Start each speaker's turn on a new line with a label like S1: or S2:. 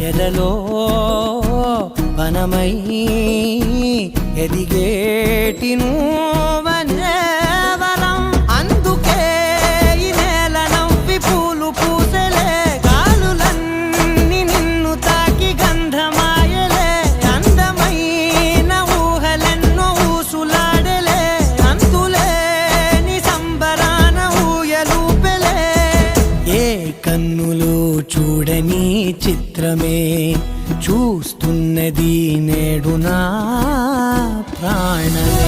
S1: ఎదలో వనమై ఎదిగేటి నువ్వనే వరం. అందుకే ఈ నేల నవ్వి పూలు పూసెలే, గాలులన్నీ నిన్ను తాకి గంధమాయలే. అందమైన ఊహలెన్నో ఊసులాడలే, అంతులేని సంబరాన ఊయలూపెలే. ఏ కన్నులు చూడని చిత్రమే చూస్తున్నది నేడు నా ప్రాణమే.